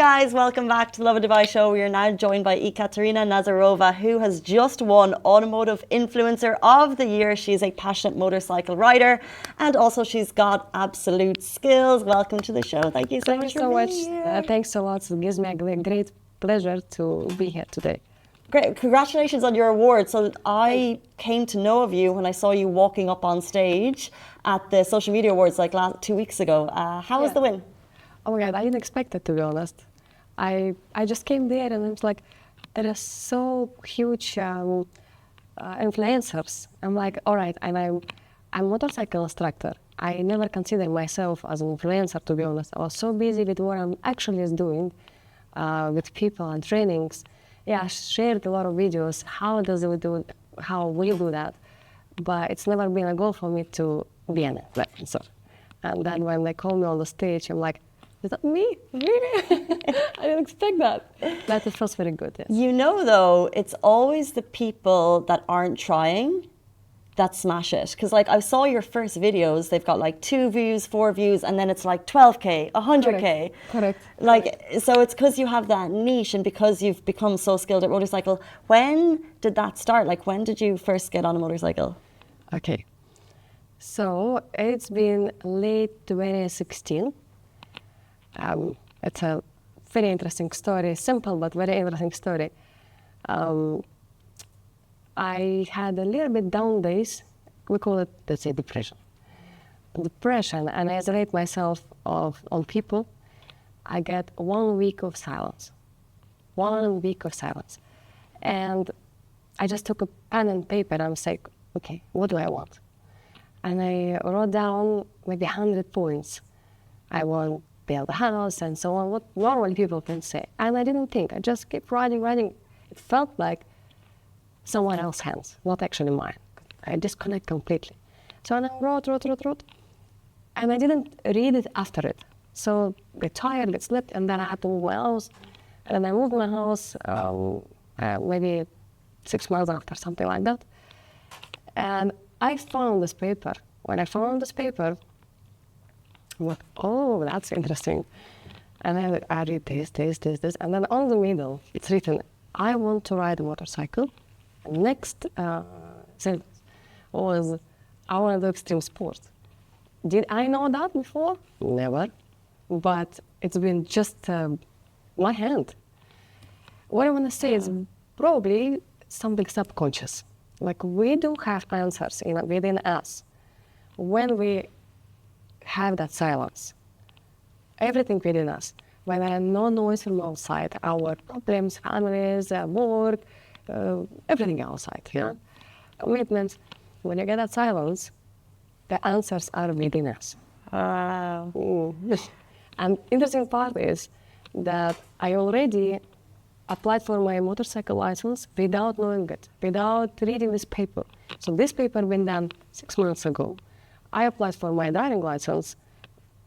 Guys, welcome back to the Lovin Dubai show. We are now joined by Ekaterina Nazarova, who has just won Automotive Influencer of the Year. She's a passionate motorcycle rider, and also she's got absolute skills. Welcome to the show. Thank you so much for being here. Thanks so much. It gives me a great pleasure to be here today. Great. Congratulations on your award. So I came to know of you when I saw you walking up on stage at the social media awards like 2 weeks ago. How was the win? Oh my God, I didn't expect it, to be honest. I just came there and it's like, there are so huge influencers. I'm like, all right, and I'm a motorcycle instructor. I never considered myself as an influencer, to be honest. I was so busy with what I'm actually doing with people and trainings. Yeah, I shared a lot of videos. How will you do that? But it's never been a goal for me to be an influencer. And then when they call me on the stage, I'm like, is that me? Really? I didn't expect that. But it feels very good, yes. You know, though, it's always the people that aren't trying that smash it. Because, like, I saw your first videos, they've got like 2 views, 4 views, and then it's like 12K, 100K. Correct. Like, so it's because you have that niche and because you've become so skilled at motorcycle. When did that start? Like, when did you first get on a motorcycle? Okay. So it's been late 2016. It's a very interesting story, simple but very interesting story. I had a little bit down days. We call it, let's say, depression, and I isolate myself on people. I get 1 week of silence, 1 week of silence. And I just took a pen and paper and I was like, okay, what do I want? And I wrote down maybe 100 points. I want build a house and so on, what normal people can say. And I didn't think, I just kept writing. It felt like someone else's hands, not actually mine. I disconnect completely. So I wrote, and I didn't read it after it. So I get tired, get slept, and then I had to move my house. And I moved my house maybe 6 months after, something like that. And I found this paper. When I found this paper, oh, that's interesting. And then I read this. And then on the middle, it's written, I want to ride a motorcycle. Next sentence was, I want to do extreme sport. Did I know that before? Never. But it's been just my hand. What I want to say is probably something subconscious. Like we do have answers within us. When we have that silence, everything within us, when there are no noise from outside, our problems, families, work, everything outside, commitments, when you get that silence, the answers are within us. And interesting part is that I already applied for my motorcycle license without knowing it, without reading this paper. So this paper went done 6 months ago. I applied for my driving license,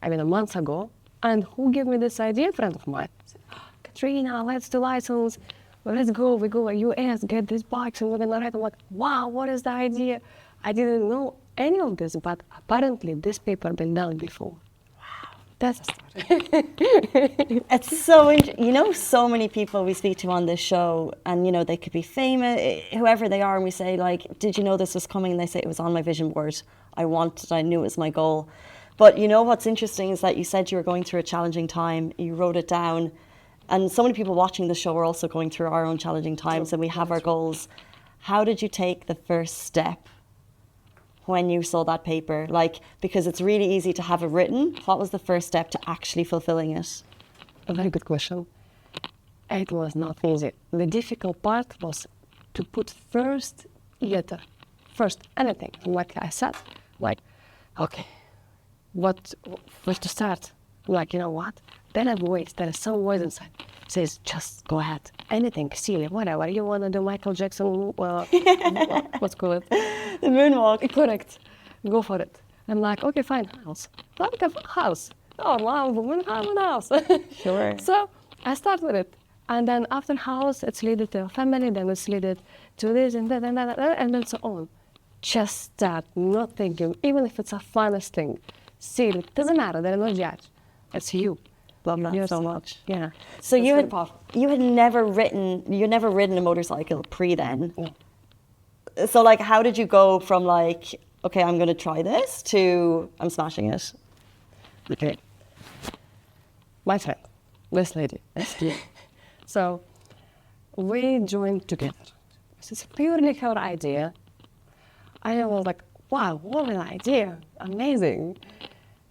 a month ago, and who gave me this idea? A friend of mine. I said, Katrina, let's do license. Well, let's go. We go to US, get these bikes, and we're gonna ride. I'm like, wow, what is the idea? I didn't know any of this, but apparently this paper been done before. Wow, that's a story. It's so interesting. So many people we speak to on this show, and they could be famous, whoever they are, and we say, like, did you know this was coming? And they say, it was on my vision board. I knew it was my goal. But what's interesting is that you said you were going through a challenging time, you wrote it down, and so many people watching the show are also going through our own challenging times, and we have our goals. How did you take the first step when you saw that paper? Because it's really easy to have it written. What was the first step to actually fulfilling it? A very good question. It was not easy. The difficult part was to put first anything. Like I said, okay, where to start? What? Then I voice, there is some voice inside. Says, just go ahead. Anything, silly, whatever. You want to do Michael Jackson, what's called it? The moonwalk. Correct. Go for it. I'm like, okay, fine, house. Like a house. Oh, wow, woman, have a house. Sure. So I start with it. And then after house, it's leaded to a family, then it's leaded to this and that, and then so on. Just start, not thinking, even if it's a funniest thing. See, it doesn't matter, there is no judge. It's you. Love that Yes. so much. Yeah. So That's you really had powerful. you had never ridden a motorcycle pre then. No. So like, how did you go from like, okay, I'm going to try this to I'm smashing it? Okay. My friend, this lady, so we joined together. This is purely her idea. I was like, wow, what an idea. Amazing.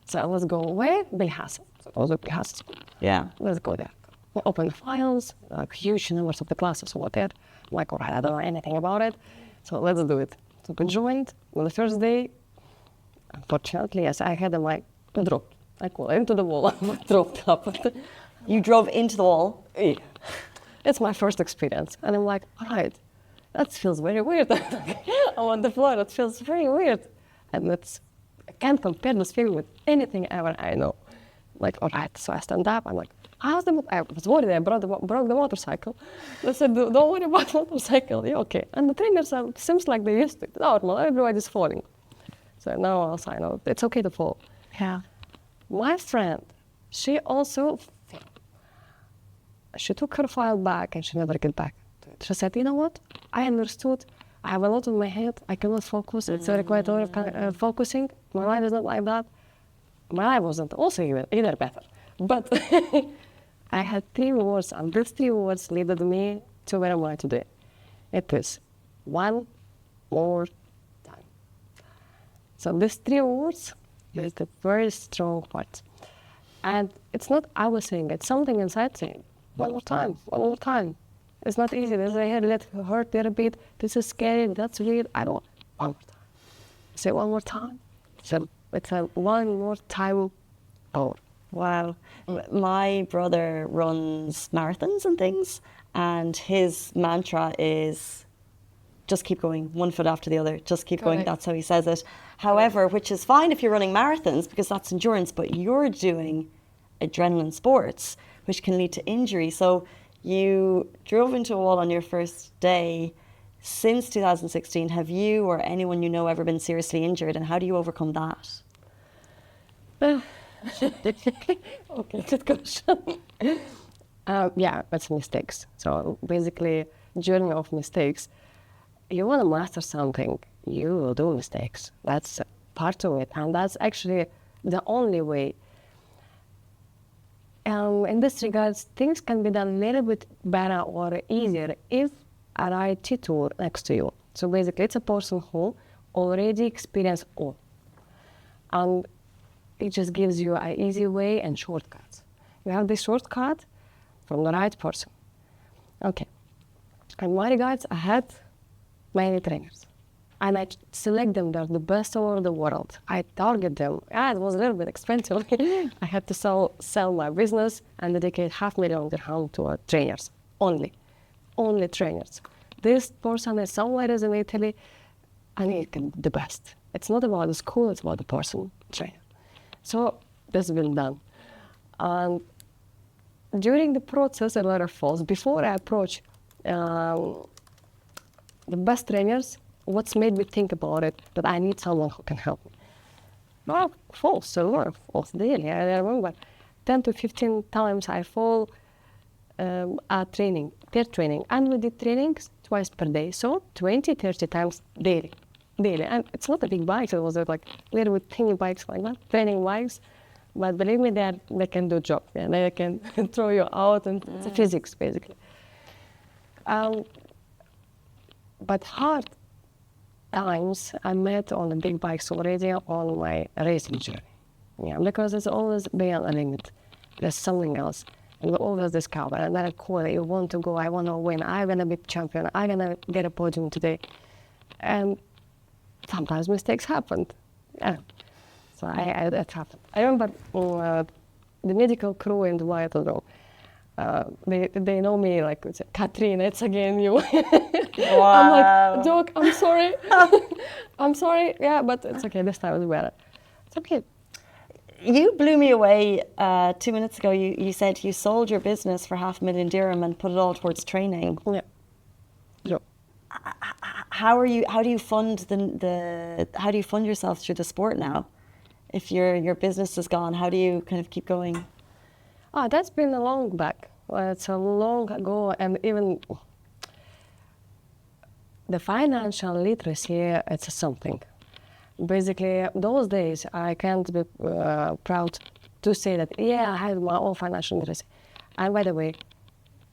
So let's go where? Bilhassa. So it was a Bilhassa. Yeah. Let's go there. We open the files, like huge numbers of the classes were there. Like, all right, I don't know anything about it. So let's do it. So we joined. On the first day, unfortunately, yes, I had a mic dropped. I call into the wall. I dropped up. You drove into the wall. Yeah. It's my first experience. And I'm like, all right, that feels very weird. I'm on the floor. It feels very weird. And I can't compare this feeling with anything ever I know. Like, all right, so I stand up. I'm like, how's I was worried I broke the motorcycle. They said, don't worry about the motorcycle. You're okay. And the trainers seems like they used to it. Normal, everybody's falling. So now also I know it's okay to fall. Yeah. My friend, she also fell. She took her file back and she never get back to it. She said, you know what? I understood. I have a lot in my head. I cannot focus. It's quite a lot of focusing. My life is not like that. My life wasn't also either better. But I had 3 words, and these 3 words led me to where am I today. It is one more time. So these 3 words is the very strong part. And it's not I was saying, it's something inside saying, one more time, one more time. It's not easy. There's a head, let it hurt a bit. This is scary, that's weird. I don't, one more time. Say one more time. So it's a one more time power. Wow. My brother runs marathons and things, and his mantra is just keep going, one foot after the other, just keep going. Correct. That's how he says it. However, which is fine if you're running marathons because that's endurance, but you're doing adrenaline sports, which can lead to injury. So you drove into a wall on your first day. Since 2016, have you or anyone you know ever been seriously injured, and how do you overcome that? Okay, good question. Yeah, that's mistakes. So basically, journey of mistakes. You want to master something, you will do mistakes. That's part of it, and that's actually the only way. In this regards, things can be done a little bit better or easier if a right tutor next to you. So basically, it's a person who already experienced all. And it just gives you an easy way and shortcuts. You have this shortcut from the right person. Okay. In my regards, I had many trainers. And I select them, they're the best over the world. I target them. Yeah, it was a little bit expensive. I had to sell my business and dedicate $500,000 dirham to trainers. Only trainers. This person is somewhere in Italy, and he can the best. It's not about the school, it's about the person, trainer. So this has been done. And during the process, a lot of falls. Before I approach the best trainers, what's made me think about it, that I need someone who can help me? Well, falls, a lot of falls daily. I remember 10 to 15 times I fall at training, their training. And we did trainings twice per day, so 20, 30 times daily. And it's not a big bike, it was like little bit tiny bikes like that, training bikes. But believe me, they can do job. Yeah? They can throw you out, and it's a physics, basically. But hard times I met on the big bikes already on my racing journey. Yeah, because there's always beyond a limit. There's something else. And we always discover another core that you want to go, I want to win, I'm going to be champion, I'm going to get a podium today. And sometimes mistakes happened. Yeah. So it happened. I remember the medical crew in Dubai, I don't know. They know me like, Katrina, it's again you. Wow. I'm like, Doc, I'm sorry. I'm sorry. Yeah, but it's okay. This time it's better. It's okay. You blew me away 2 minutes ago. You said you sold your business for $500,000 dirham and put it all towards training. Yeah. So, How do you fund how do you fund yourself through the sport now? If your business is gone, how do you kind of keep going? That's been a long back. Well, it's a long ago, and even the financial literacy, it's something. Basically, those days, I can't be proud to say that, yeah, I had my own financial literacy. And by the way,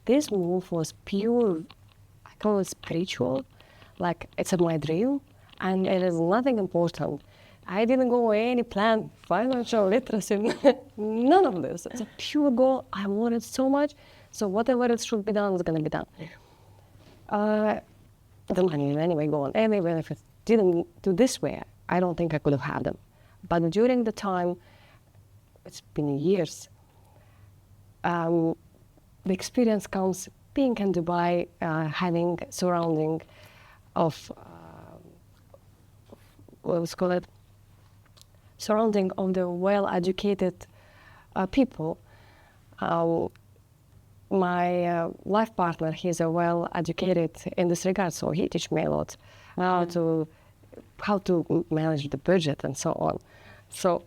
this move was pure, I call it spiritual, like it's my dream, and it is nothing important. I didn't go any plan, financial literacy, none of this. It's a pure goal. I want it so much, so whatever it should be done is going to be done. The money will anyway go on. Anyway, if it didn't do this way, I don't think I could have had them. But during the time, it's been years, the experience comes being in Dubai, having surrounding of, what's called surrounding of the well-educated people. My life partner, he's a well-educated in this regard, so he teaches me a lot how to manage the budget and so on. So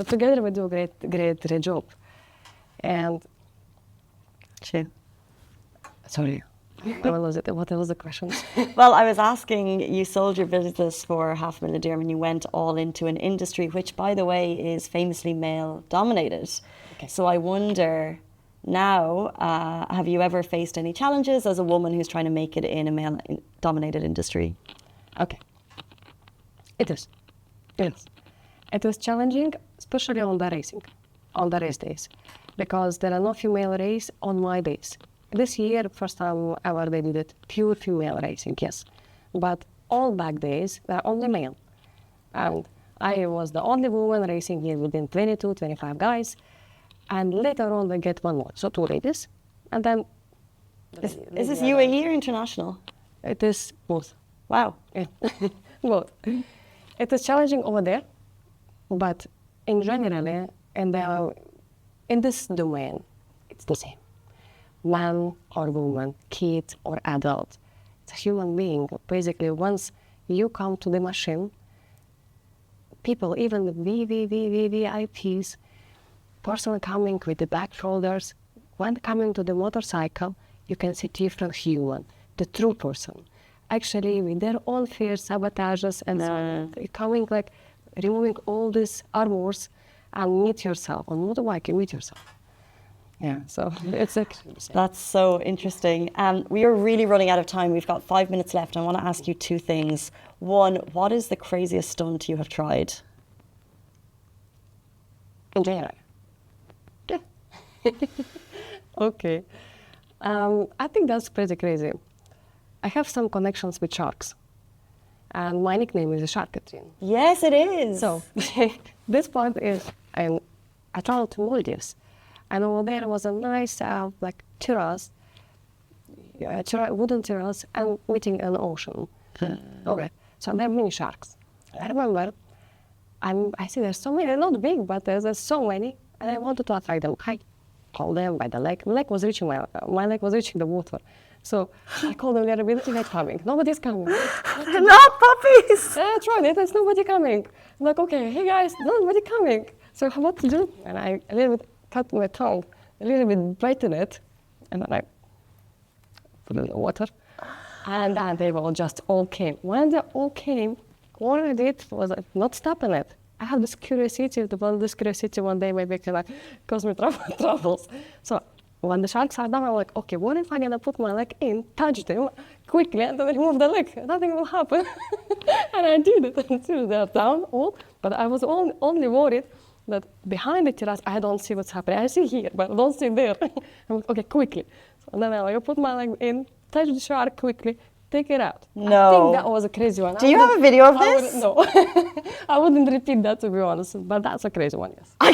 together we do a great job. And sorry, what was it? What was the question? Well, I was asking, you sold your business for $500,000 dirham and you went all into an industry which, by the way, is famously male-dominated. Okay. So I wonder now, have you ever faced any challenges as a woman who's trying to make it in a male-dominated industry? Okay. It is. Yes. It was challenging, especially on the race days, because there are no female race on my days. This year, first time ever they did it, pure female racing, yes. But all back days, they're only male. And I was the only woman racing here within 22, 25 guys. And later on, they get one more. So 2 ladies. And then... Is this UAE or international? It is both. Wow. Yeah. Both. It is challenging over there. But in general, in this domain, it's the same. Man or woman, kid or adult, it's a human being. Basically, once you come to the machine, people, even the VVIPs, person coming with the back shoulders, when coming to the motorcycle, you can see different human, the true person. Actually, with their own fears, sabotages, and so on, coming like removing all these armors and meet yourself. On motorbike, you meet yourself. Yeah, so it's like... That's so interesting. We are really running out of time. We've got 5 minutes left. I want to ask you 2 things. One, what is the craziest stunt you have tried? In general. Yeah. Okay. I think that's pretty crazy. I have some connections with sharks. And my nickname is Shark Catherine. Yes, it is. So, this point is, I traveled to Maldives. And over there was a nice, like, terrace, wooden terrace, and meeting an ocean. Okay. So there are many sharks. I remember, I see there's so many, they're not big, but there's so many, and I wanted to attract them. I called them by the leg. My leg was reaching the water. So I called them, they're really not coming. Nobody's coming. Not puppies! Yeah, I tried it, there's nobody coming. I'm like, okay, hey guys, nobody coming. So what to do? And I a little bit cut my tongue, a little bit biting it, and then I put it in the water. And then they all came. When they all came, what I did was not stopping it. I had this curiosity, one day maybe can cause me troubles. So when the sharks are down, I'm like, okay, what if I'm gonna put my leg in, touch them quickly, and then remove the leg? Nothing will happen. And I did it until they're down all, but I was only worried that behind the terrace, I don't see what's happening. I see here, but I don't see there. I'm like, okay, quickly. So then I put my leg in, touch the shark quickly, take it out. No. I think that was a crazy one. Do you have a video of this? No. I wouldn't repeat that, to be honest, but that's a crazy one, yes. I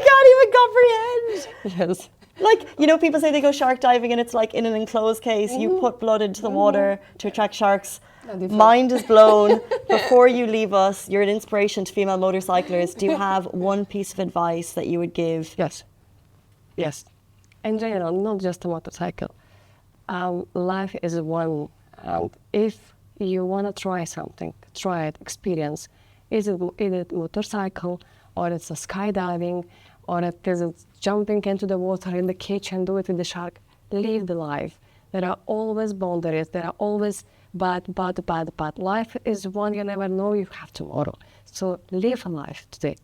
can't even comprehend. Yes. Like, you know, people say they go shark diving and it's like in an enclosed case, you put blood into the water to attract sharks. Mind is blown. Before you leave us, you're an inspiration to female motorcyclers. Do you have one piece of advice that you would give? Yes. Yes. In general, not just a motorcycle. Life is one. If you want to try something, try it, experience. Is it motorcycle, or it's a skydiving, or it isn't jumping into the water in the kitchen, do it with the shark. Live the life. There are always boundaries. There are always bad. Life is one you never know you have tomorrow. So live a life today.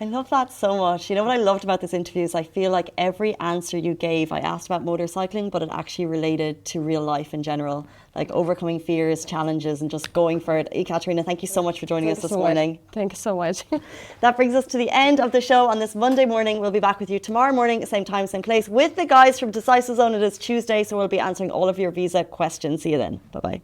I love that so much. You know what I loved about this interview is I feel like every answer you gave, I asked about motorcycling, but it actually related to real life in general, like overcoming fears, challenges, and just going for it. Ekaterina, thank you so much for joining us this morning. Thank you so much. That brings us to the end of the show on this Monday morning. We'll be back with you tomorrow morning, same time, same place, with the guys from Decisive Zone. It is Tuesday, so we'll be answering all of your visa questions. See you then. Bye-bye.